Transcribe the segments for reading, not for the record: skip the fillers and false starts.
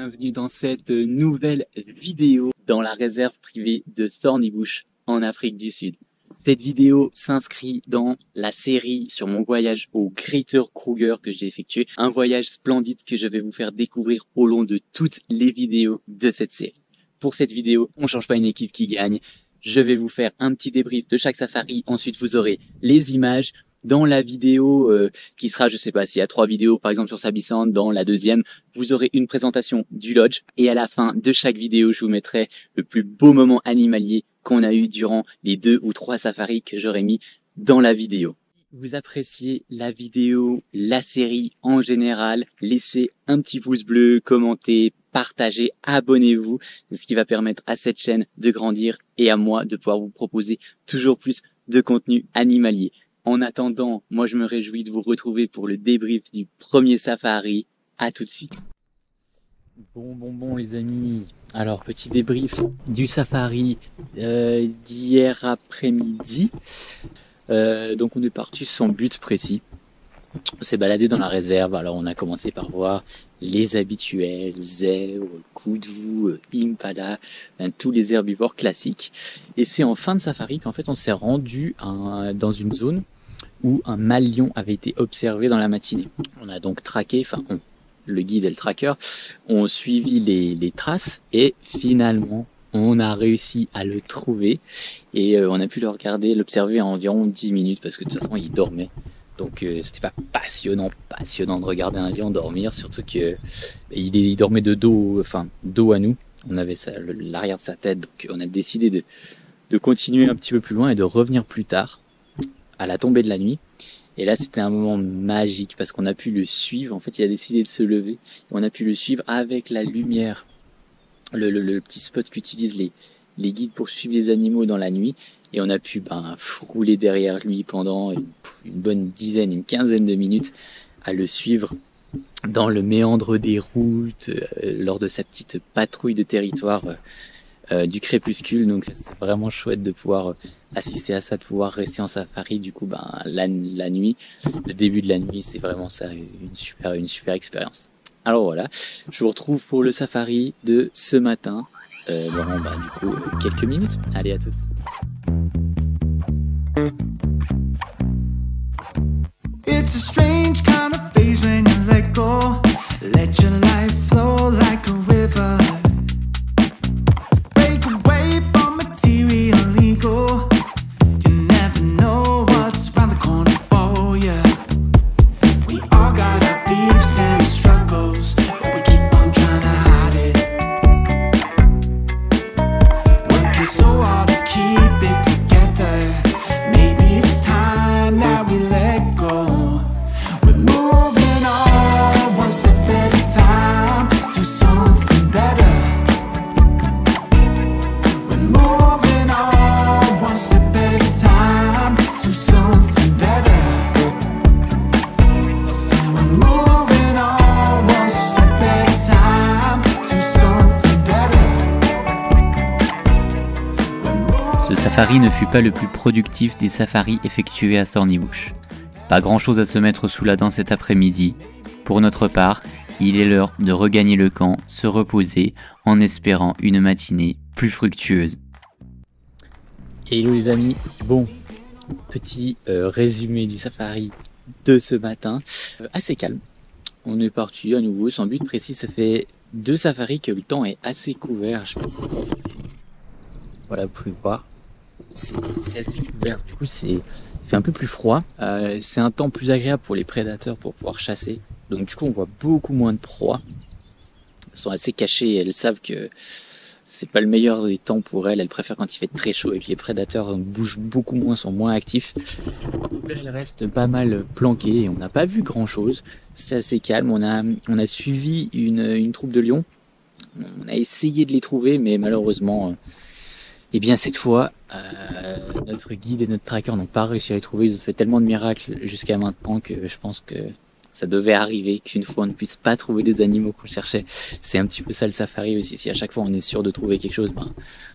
bienvenue dans cette nouvelle vidéo dans la réserve privée de Thorny Bush en Afrique du Sud. Cette vidéo s'inscrit dans la série sur mon voyage au Greater Kruger que j'ai effectué. Un voyage splendide que je vais vous faire découvrir au long de toutes les vidéos de cette série. Pour cette vidéo, on change pas une équipe qui gagne. Je vais vous faire un petit débrief de chaque safari. Ensuite, vous aurez les images. Dans la vidéo qui sera, je sais pas, s'il y a 3 vidéos par exemple sur Sabi Sand, dans la deuxième, vous aurez une présentation du lodge. Et à la fin de chaque vidéo, je vous mettrai le plus beau moment animalier qu'on a eu durant les 2 ou 3 safaris que j'aurai mis dans la vidéo. Si vous appréciez la vidéo, la série en général, laissez un petit pouce bleu, commentez, partagez, abonnez-vous. C'est ce qui va permettre à cette chaîne de grandir et à moi de pouvoir vous proposer toujours plus de contenu animalier. En attendant, moi je me réjouis de vous retrouver pour le débrief du premier safari. À tout de suite. Bon les amis. Alors petit débrief du safari d'hier après-midi. Donc on est parti sans but précis. On s'est baladé dans la réserve. Alors on a commencé par voir les habituels, zèbres, koudou, impala, tous les herbivores classiques. Et c'est en fin de safari qu'en fait on s'est rendu dans une zone où un mâle lion avait été observé dans la matinée. On a donc traqué, le guide et le tracker ont suivi les traces et finalement on a réussi à le trouver et on a pu le regarder, l'observer en environ 10 minutes parce que de toute façon il dormait. Donc c'était pas passionnant de regarder un lion dormir, surtout que il dormait de dos, dos à nous. On avait l'arrière de sa tête, donc on a décidé de continuer un petit peu plus loin et de revenir plus tard, à la tombée de la nuit. Et là c'était un moment magique parce qu'on a pu le suivre. En fait il a décidé de se lever et on a pu le suivre avec la lumière, le petit spot qu'utilisent les guides pour suivre les animaux dans la nuit. Et on a pu rouler derrière lui pendant une bonne dizaine, une quinzaine de minutes à le suivre dans le méandre des routes, lors de sa petite patrouille de territoire du crépuscule. Donc c'est vraiment chouette de pouvoir assister à ça, de pouvoir rester en safari. Du coup la nuit, le début de la nuit, c'est vraiment ça, une super expérience. Alors voilà, je vous retrouve pour le safari de ce matin du coup quelques minutes. Allez, à tous. It's a strange kind of phase when you let go. Let your life flow like a river. Break away from material ego. You never know what's around the corner for you. We all got our beefs and struggles, but we keep on trying to hide it. Working so hard to keep it together. Maybe it's time that we let go. Ce safari ne fut pas le plus productif des safaris effectués à Thorny Bush. Pas grand chose à se mettre sous la dent cet après-midi. Pour notre part, il est l'heure de regagner le camp, se reposer, en espérant une matinée plus fructueuse. Hello les amis, petit résumé du safari de ce matin, assez calme. On est parti à nouveau sans but précis, ça fait 2 safaris que le temps est assez couvert. Voilà, vous pouvez voir. C'est assez couvert, du coup il fait un peu plus froid. C'est un temps plus agréable pour les prédateurs pour pouvoir chasser. Donc du coup on voit beaucoup moins de proies. Elles sont assez cachées et elles savent que c'est pas le meilleur des temps pour elles. Elles préfèrent quand il fait très chaud et que les prédateurs bougent beaucoup moins, sont moins actifs. Là elles restent pas mal planquées et on n'a pas vu grand chose. C'est assez calme. On a suivi une troupe de lions. On a essayé de les trouver mais malheureusement... Et bien cette fois, notre guide et notre tracker n'ont pas réussi à les trouver. Ils ont fait tellement de miracles jusqu'à maintenant que je pense que ça devait arriver qu'une fois on ne puisse pas trouver des animaux qu'on cherchait. C'est un petit peu ça le safari aussi. Si à chaque fois on est sûr de trouver quelque chose,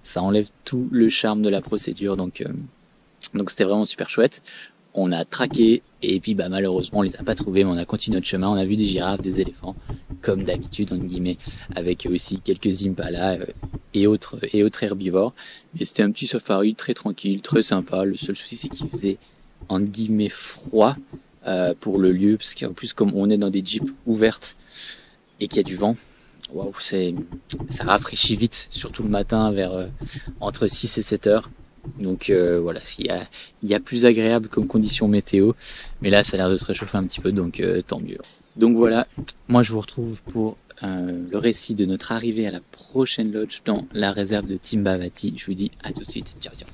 ça enlève tout le charme de la procédure. Donc c'était vraiment super chouette. on a traqué et puis malheureusement on les a pas trouvés, mais on a continué notre chemin. On a vu des girafes, des éléphants, comme d'habitude entre guillemets, avec aussi quelques impalas et autres herbivores. Mais c'était un petit safari très tranquille, très sympa. Le seul souci c'est qu'il faisait entre guillemets froid pour le lieu, parce qu'en plus comme on est dans des jeeps ouvertes et qu'il y a du vent, waouh, ça rafraîchit vite, surtout le matin vers entre 6 et 7 heures. Donc voilà, il y a plus agréable comme condition météo, mais là ça a l'air de se réchauffer un petit peu, donc tant mieux. Donc voilà, moi je vous retrouve pour le récit de notre arrivée à la prochaine lodge dans la réserve de Timbavati. Je vous dis à tout de suite, ciao ciao.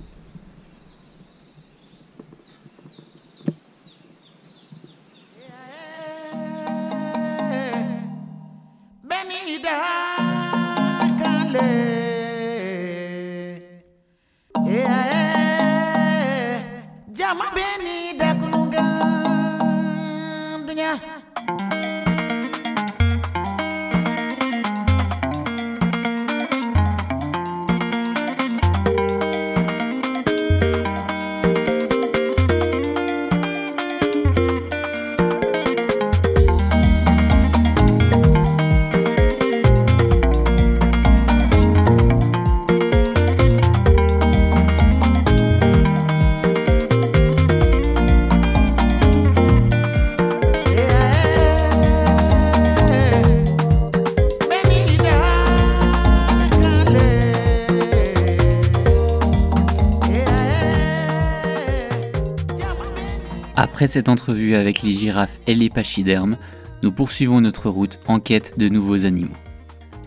Après cette entrevue avec les girafes et les pachydermes, nous poursuivons notre route en quête de nouveaux animaux.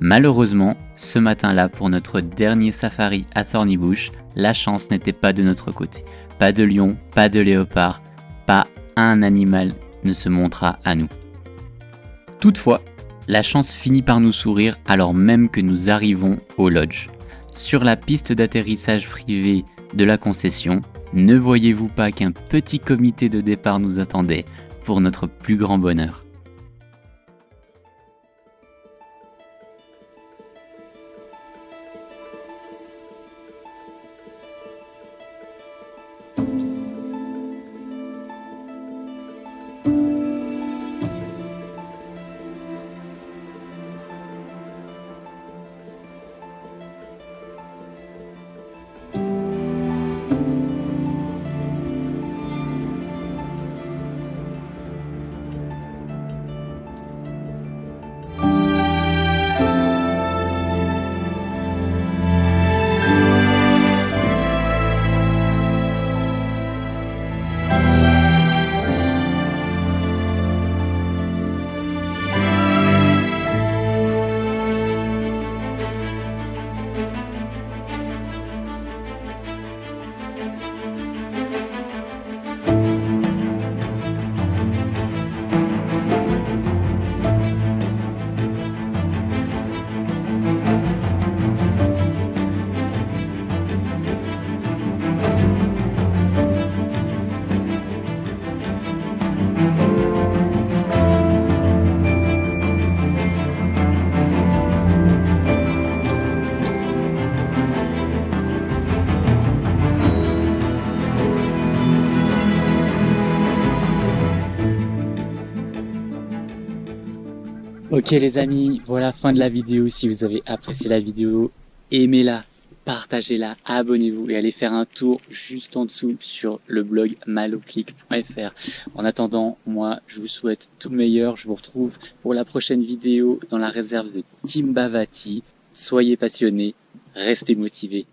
Malheureusement, ce matin-là, pour notre dernier safari à Thorny Bush, la chance n'était pas de notre côté. Pas de lion, pas de léopard, pas un animal ne se montra à nous. Toutefois, la chance finit par nous sourire alors même que nous arrivons au lodge. Sur la piste d'atterrissage privée de la concession, ne voyez-vous pas qu'un petit comité de départ nous attendait pour notre plus grand bonheur? Ok les amis, voilà fin de la vidéo. Si vous avez apprécié la vidéo, aimez-la, partagez-la, abonnez-vous et allez faire un tour juste en dessous sur le blog maloclick.fr. En attendant, moi je vous souhaite tout le meilleur. Je vous retrouve pour la prochaine vidéo dans la réserve de Timbavati. Soyez passionnés, restez motivés.